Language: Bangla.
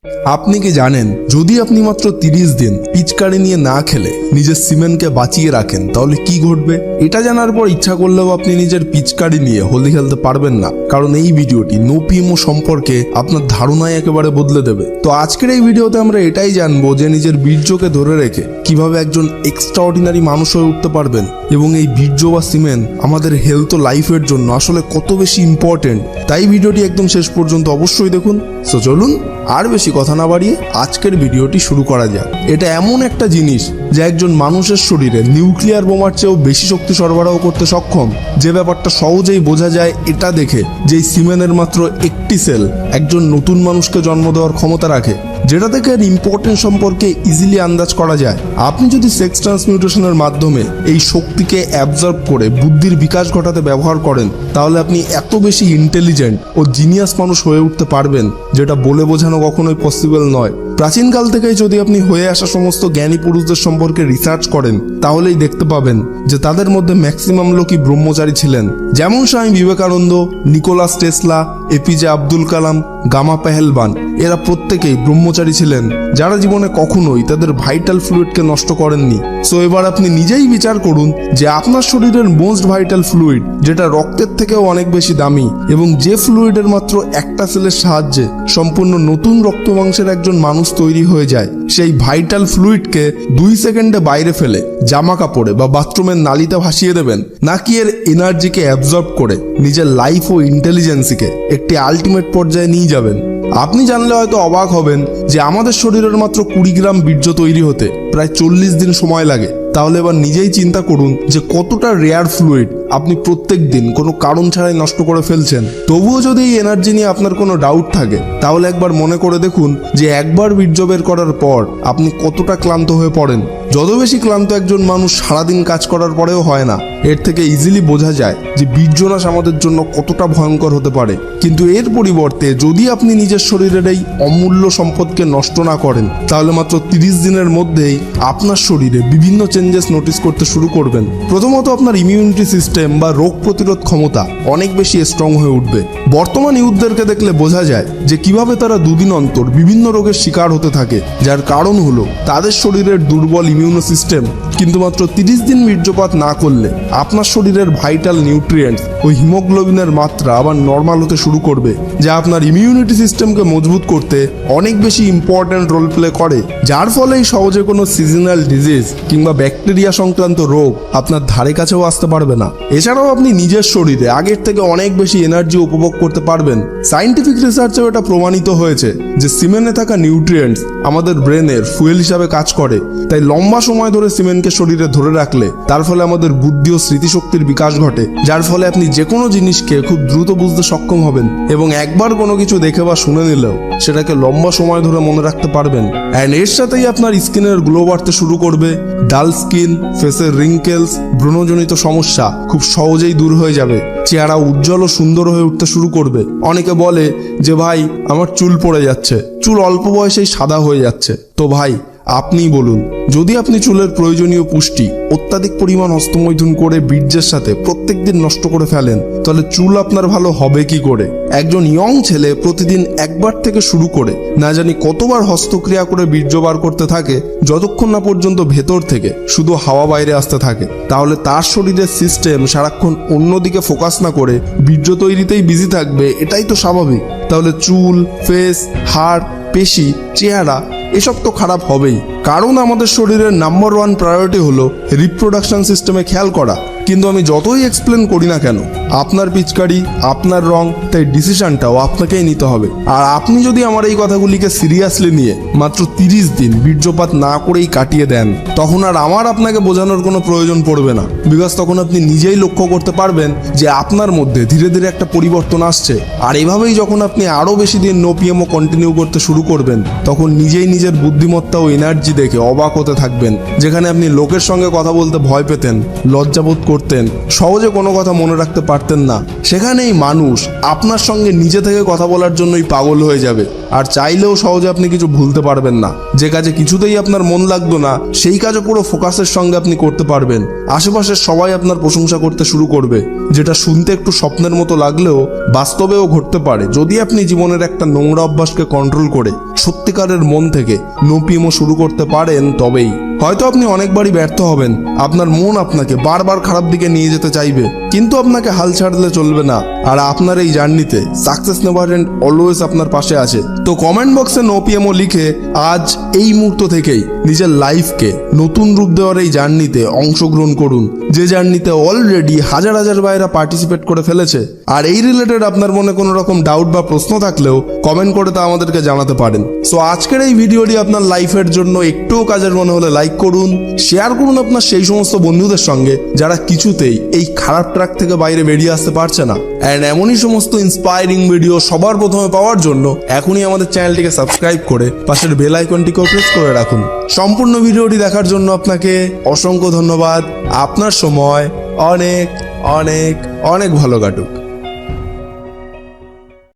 আপনি কি জানেন, যদি আপনি মাত্র 30 দিন পিচকারি নিয়ে না খেলে নিজের সিমেন্টকে বাঁচিয়ে রাখেন তাহলে কি ঘটবে? এটা জানার পর ইচ্ছা করলেও আপনি নিজের পিচকারি নিয়ে হোলি খেলতে পারবেন না, কারণ এই ভিডিওটি নো পিএমও সম্পর্কে আপনার ধারণাই একেবারে বদলে দেবে। তো আজকের এই ভিডিওতে আমরা এটাই জানবো যে নিজের বীর্যকে ধরে রেখে কিভাবে একজন এক্সট্রাঅর্ডিনারি মানুষ হয়ে উঠতে পারবেন, এবং এই বীর্য বা সিমেন্ট আমাদের হেলথ ও লাইফের জন্য আসলে কত বেশি ইম্পর্টেন্ট। তাই ভিডিওটি একদম শেষ পর্যন্ত অবশ্যই দেখুন। সো চলুন আর বেশি কথা না বাড়িয়ে আজকের ভিডিওটি শুরু করা যাক। এটা এমন একটা জিনিস যা একজন মানুষের শরীরে নিউক্লিয়ার বোমার চেয়েও বেশি শক্তি সরবরাহ করতে সক্ষম। যে ব্যাপারটা সহজেই বোঝা যায় এটা দেখে যে সিমেনের মাত্র একটি সেল একজন নতুন মানুষকে জন্ম দেওয়ার ক্ষমতা রাখে, যেটা থেকে এর ইম্পর্টেন্স সম্পর্কে ইজিলি আন্দাজ করা যায়। আপনি যদি সেক্স ট্রান্সমিউটেশনের মাধ্যমে এই শক্তিকে অ্যাবজর্ব করে বুদ্ধির বিকাশ ঘটাতে ব্যবহার করেন, তাহলে আপনি এত বেশি ইন্টেলিজেন্ট ও জিনিয়াস মানুষ হয়ে উঠতে পারবেন যেটা বলে বোঝানো কখনোই পসিবল নয়। প্রাচীনকাল থেকেই যদি আপনি হয়ে আসা সমস্ত জ্ঞানী পুরুষদের সম্পর্কে রিসার্চ করেন, তাহলেই দেখতে পাবেন যে তাদের মধ্যে ম্যাক্সিমাম লোকই ব্রহ্মচারী ছিলেন। যেমন Swami Vivekananda, Nikola Tesla, APJ Abdul Kalam, Gama Pehlwan, এরা প্রত্যেকেই ব্রহ্মচারী ছিলেন, যারা জীবনে কখনোই তাদের ভাইটাল ফ্লুইডকে নষ্ট করেননি। সো এবার আপনি নিজেই বিচার করুন যে আপনার শরীরের মোস্ট ভাইটাল ফ্লুইড, যেটা রক্তের থেকেও অনেক বেশি দামি, এবং যে ফ্লুইডের মাত্র একটা সেলের সাহায্যে সম্পূর্ণ নতুন রক্ত মাংসের একজন মানুষ তৈরি হয়ে যায়, সেই ভাইটাল ফ্লুইডকে 2 সেকেন্ডে বাইরে ফেলে জামা কাপড়ে বা বাথরুমের নালিতে ভাসিয়ে দেবেন, নাকি এর এনার্জিকে অ্যাবজর্ব করে নিজের লাইফ ও ইন্টেলিজেন্সিকে একটি আলটিমেট পর্যায়ে নিয়ে যাবেন? আপনি জানলে হয়তো অবাক হবেন যে আমাদের শরীরের মাত্র 20 গ্রাম বীর্য তৈরি হতে প্রায় 40 দিন সময় লাগে। তাহলে এবার নিজেই চিন্তা করুন যে কতটা রেয়ার ফ্লুইড আপনি প্রত্যেক দিন কোনো কারণ ছাড়াই নষ্ট করে ফেলছেন। তবুও যদি এই এনার্জি নিয়ে আপনার কোনো ডাউট থাকে, তাহলে একবার মনে করে দেখুন যে একবার বীর্য বের করার পর আপনি কতটা ক্লান্ত হয়ে পড়েন। যত বেশি ক্লান্ত একজন মানুষ সারাদিন কাজ করার পরেও হয় না, এর থেকে ইজিলি বোঝা যায় যে বীর্যনাশ আমাদের জন্য কতটা ভয়ঙ্কর হতে পারে। কিন্তু এর পরিবর্তে যদি আপনি নিজের শরীরের এই অমূল্য সম্পদকে নষ্ট না করেন, তাহলে মাত্র 30 দিনের মধ্যেই আপনার শরীরে বিভিন্ন চেঞ্জেস নোটিস করতে শুরু করবেন। প্রথমত, আপনার ইমিউনিটি সিস্টেম বা রোগ প্রতিরোধ ক্ষমতা অনেক বেশি স্ট্রং হয়ে উঠবে। বর্তমান ইউথদেরকে দেখলে বোঝা যায় যে কিভাবে তারা দুদিন অন্তর বিভিন্ন রোগের শিকার হতে থাকে, যার কারণ হলো তাদের শরীরের দুর্বল ইমিউনো সিস্টেম। কিন্তু মাত্র 30 দিন বীর্যপাত না করলে আপনার শরীরের ভাইটাল নিউট্রিয়েন্টস ও হিমোগ্লোবিনের মাত্রা আবার নর্মাল হতে শুরু করবে, যা আপনার ইমিউনিটি সিস্টেমকে মজবুত করতে অনেক বেশি ইম্পর্ট্যান্ট রোল প্লে করে, যার ফলেই সহজে কোনো সিজনাল ডিজিজ কিংবা ব্যাকটেরিয়া সংক্রান্ত রোগ আপনার ধারে কাছেও আসতে পারবে না। এছাড়াও আপনি নিজের শরীরে আগের থেকে অনেক বেশি এনার্জি উপভোগ করতে পারবেন। সায়েন্টিফিক রিসার্চেও এটা প্রমাণিত হয়েছে যে সিমেন্টে থাকা নিউট্রিয়েন্টস আমাদের ব্রেনের ফুয়েল হিসাবে কাজ করে। তাই লম্বা সময় ধরে সিমেন্টকে শরীরে ধরে রাখলে তার ফলে আমাদের বুদ্ধি ও স্মৃতিশক্তির বিকাশ ঘটে, যার ফলে আপনি যে কোনো জিনিসকে খুব দ্রুত বুঝতে সক্ষম হবেন, এবং একবার কোনো কিছু দেখে বা শুনে নিলেও সেটাকে লম্বা সময় ধরে মনে রাখতে পারবেন। অ্যান্ড এর সাথেই আপনার স্কিনের গ্লো বাড়তে শুরু করবে। ডাল স্কিন, ফেসের রিঙ্কেলস, ব্রণজনিত সমস্যা খুব সহজেই দূর হয়ে যাবে। চেহারা উজ্জ্বল ও সুন্দর হয়ে উঠতে শুরু করবে। অনেকে বলে যে ভাই আমার চুল পড়ে যাচ্ছে, চুল অল্প বয়সেই সাদা হয়ে যাচ্ছে। তো ভাই আপনিই বলুন, যদি আপনি চুলের প্রয়োজনীয় পুষ্টি অত্যাধিক পরিমাণ হস্তমৈথুন করে বীর্যের সাথে প্রত্যেকদিন নষ্ট করে ফেলেন, তাহলে চুল আপনার ভালো হবে কি করে? একজন ইয়ং ছেলে প্রতিদিন একবার থেকে শুরু করে না জানি কতবার হস্তক্রিয়া করে বীর্য বার করতে থাকে, যতক্ষণ না পর্যন্ত ভেতর থেকে শুধু হাওয়া বাইরে আসতে থাকে, তাহলে তার শরীরের সিস্টেম সারাক্ষণ অন্যদিকে ফোকাস না করে বীর্য তৈরিতেই বিজি থাকবে। এটাই তো স্বাভাবিক। তাহলে চুল, ফেস, হাড়, পেশি, চেহারা এসব তো খারাপ হবেই, কারণ আমাদের শরীরের নাম্বার 1 প্রায়োরিটি হলো রিপ্রোডাকশন সিস্টেমে খেয়াল করা। কিন্তু আমি যতই এক্সপ্লেন করি না কেন, আপনার পিচকারি, আপনার রং, তাই ডিসিশনটাও আপনাকেই নিতে হবে। আর আপনি যদি আমার এই কথাগুলিকে সিরিয়াসলি নিয়ে মাত্র 30 দিন বীর্যপাত না করেই কাটিয়ে দেন, তখন আর আমার আপনাকে বোঝানোর কোনো প্রয়োজন পড়বে না। বিকজ তখন আপনি নিজেই লক্ষ্য করতে পারবেন যে আপনার মধ্যে ধীরে ধীরে একটা পরিবর্তন আসছে। আর এভাবেই যখন আপনি আরও বেশি দিন নো পিএমও কন্টিনিউ করতে শুরু করবেন, তখন নিজেই নিজের বুদ্ধিমত্তা ও এনার্জি দেখে অবাক হতে থাকবেন। যেখানে আপনি লোকের সঙ্গে কথা বলতে ভয় পেতেন, লজ্জাবোধ করতেন, সহজে কোনো কথা মনে রাখতে পারতেন না, সেখানেই মানুষ আপনার সঙ্গে নিজে থেকে কথা বলার জন্যই পাগল হয়ে যাবে। আর চাইলেও সহজে আপনি কিছু ভুলতে পারবেন না। যে কাজে কিছুতেই আপনার মন লাগতো না, সেই কাজও পুরো ফোকাসের সঙ্গে আপনি করতে পারবেন। আশেপাশের সবাই আপনার প্রশংসা করতে শুরু করবে, যেটা শুনতে একটু স্বপ্নের মতো লাগলেও বাস্তবেও ঘটতে পারে যদি আপনি জীবনের একটা নোংরা অভ্যাসকে কন্ট্রোল করে সত্যিকারের মন থেকে নোপিমো শুরু করতে পারেন। তবেই হয়তো আপনি অনেকবারই ব্যর্থ হবেন, আপনার মন আপনাকে বারবার খারাপ দিকে নিয়ে যেতে চাইবে, কিন্তু আপনাকে হাল ছাড়লে চলবে না। আর আপনার এই জার্নিতে সাকসেস নেভার এন্ড অলওয়েজ আপনার পাশে আছে। তো কমেন্ট বক্সে নোপিএমও লিখে আজ এই মুহূর্ত থেকেই নিজের লাইফকে নতুন রূপ দেওয়ার এই জার্নিতে অংশগ্রহণ করুন, যে জার্নিতে অলরেডি হাজার হাজার ভাইরা পার্টিসিপেট করে ফেলেছে। আর এই রিলেটেড আপনার মনে কোনো রকম ডাউট বা প্রশ্ন থাকলেও কমেন্ট করে তা আমাদেরকে জানাতে পারেন। সো আজকের এই ভিডিওটি আপনার লাইফের জন্য একটুও কাজের মনে হলে লাইক করুন, শেয়ার করুন আপনার সেই সমস্ত বন্ধুদের সঙ্গে যারা কিছুতেই এই খারাপ ট্র্যাক থেকে বাইরে বেরিয়ে আসতে পারছে না। অ্যান্ড এমনই সমস্ত ইন্সপায়ারিং ভিডিও সবার প্রথমে পাওয়ার জন্য এখনই আমাদের চ্যানেলটিকে সাবস্ক্রাইব করে পাশের বেল আইকনটিকেও প্রেস করে রাখুন। সম্পূর্ণ ভিডিওটি দেখার জন্য আপনাকে অসংখ্য ধন্যবাদ। আপনার সময় অনেক অনেক অনেক ভালো কাটুক।